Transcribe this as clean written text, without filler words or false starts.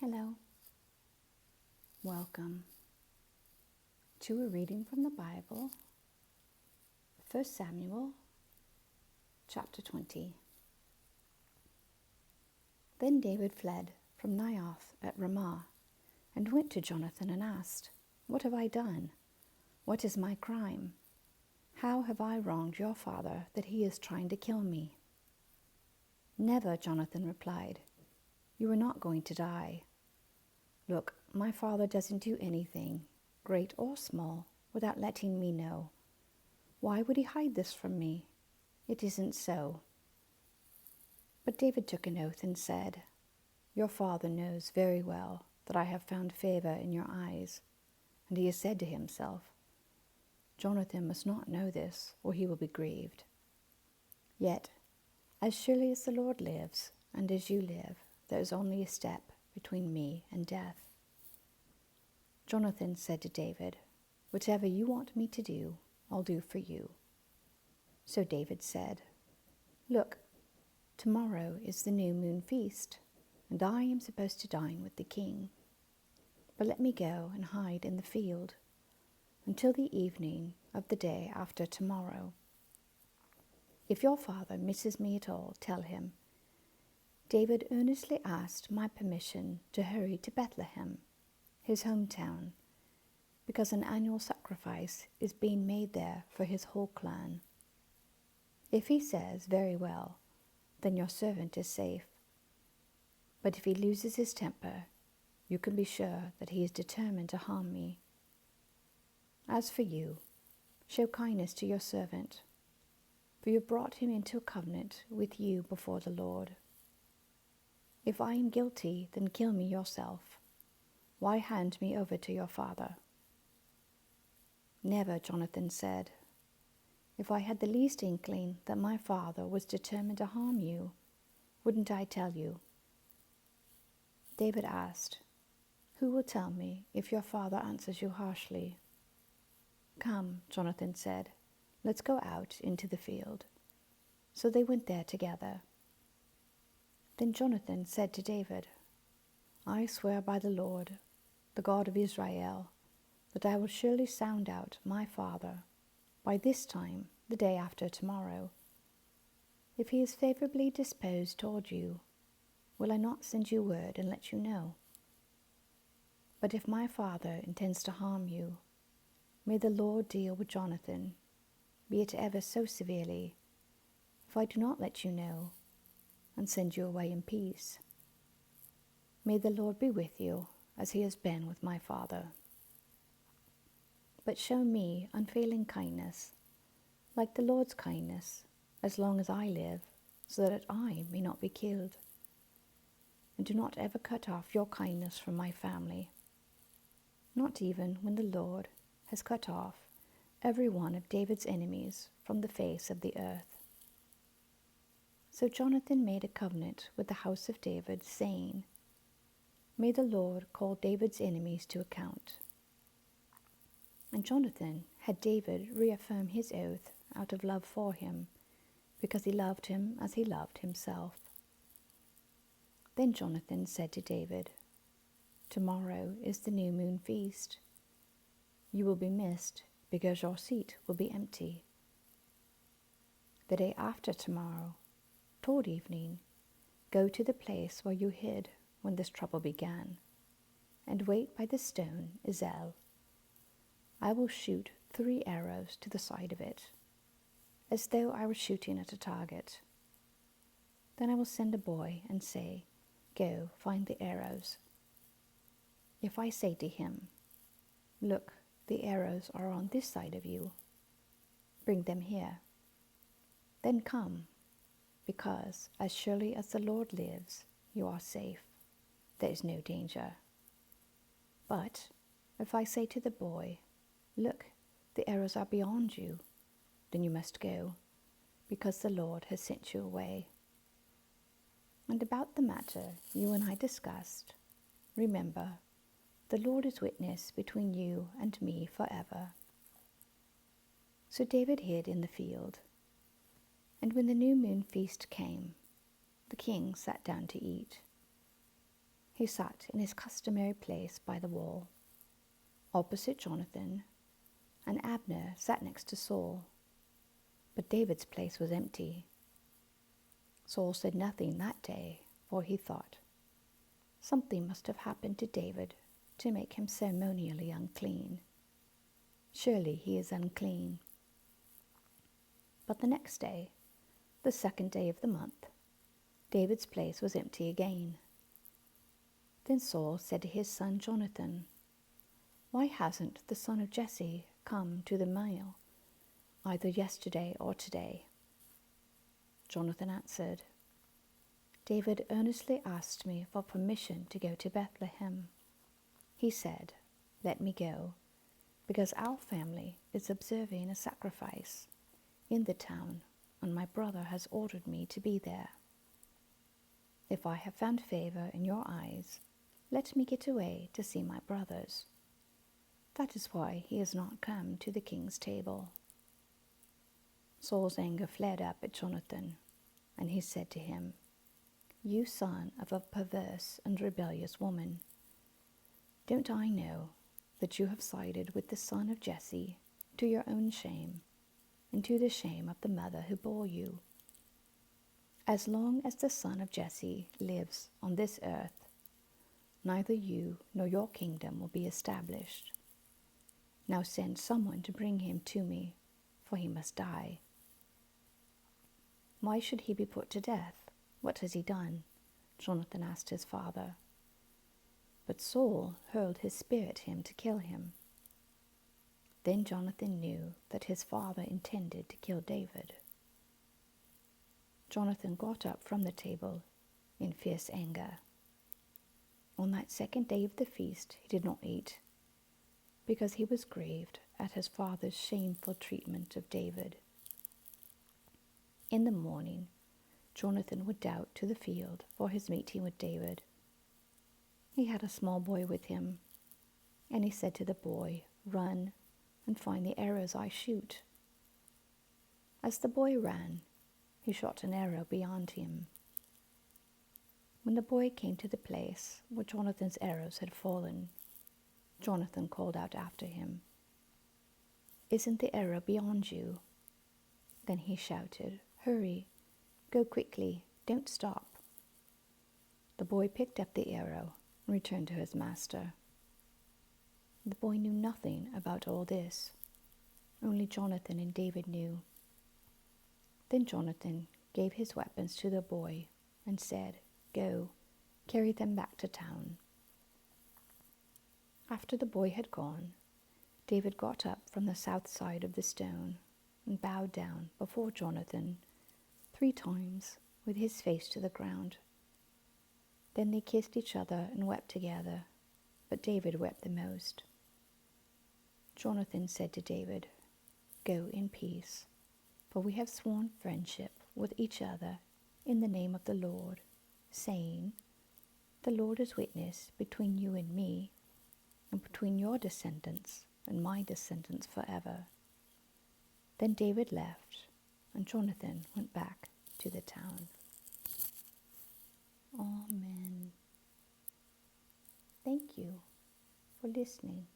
Hello. Welcome to a reading from the Bible, 1 Samuel chapter 20. Then David fled from Naioth at Ramah and went to Jonathan and asked, "What have I done? What is my crime? How have I wronged your father that he is trying to kill me?" "Never," Jonathan replied. "You are not going to die. Look, my father doesn't do anything, great or small, without letting me know. Why would he hide this from me? It isn't so." But David took an oath and said, "Your father knows very well that I have found favor in your eyes." And he has said to himself, "Jonathan must not know this, or he will be grieved. Yet, as surely as the Lord lives, and as you live, there is only a step between me and death." Jonathan said to David, "Whatever you want me to do, I'll do for you." So David said, "Look, tomorrow is the new moon feast, and I am supposed to dine with the king. But let me go and hide in the field until the evening of the day after tomorrow. If your father misses me at all, tell him, 'David earnestly asked my permission to hurry to Bethlehem, his hometown, because an annual sacrifice is being made there for his whole clan.' If he says, 'Very well,' then your servant is safe. But if he loses his temper, you can be sure that he is determined to harm me. As for you, show kindness to your servant, for you have brought him into a covenant with you before the Lord. If I am guilty, then kill me yourself. Why hand me over to your father?" "Never," Jonathan said. "If I had the least inkling that my father was determined to harm you, wouldn't I tell you?" David asked, "Who will tell me if your father answers you harshly?" "Come," Jonathan said, "let's go out into the field." So they went there together. Then Jonathan said to David, "I swear by the Lord, the God of Israel, that I will surely sound out my father by this time the day after tomorrow. If he is favorably disposed toward you, will I not send you word and let you know? But if my father intends to harm you, may the Lord deal with Jonathan, be it ever so severely, if I do not let you know and send you away in peace. May the Lord be with you as he has been with my father. But show me unfailing kindness, like the Lord's kindness, as long as I live, so that I may not be killed. And do not ever cut off your kindness from my family, not even when the Lord has cut off every one of David's enemies from the face of the earth." So Jonathan made a covenant with the house of David, saying, "May the Lord call David's enemies to account." And Jonathan had David reaffirm his oath out of love for him, because he loved him as he loved himself. Then Jonathan said to David, "Tomorrow is the new moon feast. You will be missed because your seat will be empty. The day after tomorrow, toward evening, go to the place where you hid when this trouble began, and wait by the stone Ezel. I will shoot 3 arrows to the side of it, as though I were shooting at a target. Then I will send a boy and say, 'Go, find the arrows.' If I say to him, 'Look, the arrows are on this side of you. Bring them here,' then come, because as surely as the Lord lives, you are safe. There is no danger. But if I say to the boy, 'Look, the arrows are beyond you,' then you must go, because the Lord has sent you away. And about the matter you and I discussed, remember, the Lord is witness between you and me forever." So David hid in the field. And when the new moon feast came, the king sat down to eat. he sat in his customary place by the wall, opposite Jonathan, and Abner sat next to Saul. But David's place was empty. Saul said nothing that day, for he thought, something must have happened to David to make him ceremonially unclean. Surely he is unclean. But the next day, the second day of the month, David's place was empty again. Then Saul said to his son Jonathan, "Why hasn't the son of Jesse come to the meal, either yesterday or today?" Jonathan answered, "David earnestly asked me for permission to go to Bethlehem. He said, 'Let me go, because our family is observing a sacrifice in the town, and my brother has ordered me to be there. If I have found favor in your eyes, let me get away to see my brothers.' That is why he has not come to the king's table." Saul's anger flared up at Jonathan, and he said to him, "You son of a perverse and rebellious woman, don't I know that you have sided with the son of Jesse to your own shame and to the shame of the mother who bore you? As long as the son of Jesse lives on this earth, neither you nor your kingdom will be established. Now send someone to bring him to me, for he must die." "Why should he be put to death? What has he done?" Jonathan asked his father. But Saul hurled his spear at him to kill him. Then Jonathan knew that his father intended to kill David. Jonathan got up from the table in fierce anger. On that second day of the feast he did not eat, because he was grieved at his father's shameful treatment of David. In the morning, Jonathan went out to the field for his meeting with David. He had a small boy with him, and he said to the boy, "Run and find the arrows I shoot." As the boy ran, he shot an arrow beyond him. When the boy came to the place where Jonathan's arrows had fallen, Jonathan called out after him, "Isn't the arrow beyond you?" Then he shouted, "Hurry, go quickly, don't stop." The boy picked up the arrow and returned to his master. The boy knew nothing about all this. Only Jonathan and David knew. Then Jonathan gave his weapons to the boy and said, "Go, carry them back to town." After the boy had gone, David got up from the south side of the stone and bowed down before Jonathan 3 times with his face to the ground. Then they kissed each other and wept together, but David wept the most. Jonathan said to David, "Go in peace, for we have sworn friendship with each other in the name of the Lord, saying, 'The Lord is witness between you and me, and between your descendants and my descendants forever.'" Then David left, and Jonathan went back to the town. Amen. Thank you for listening.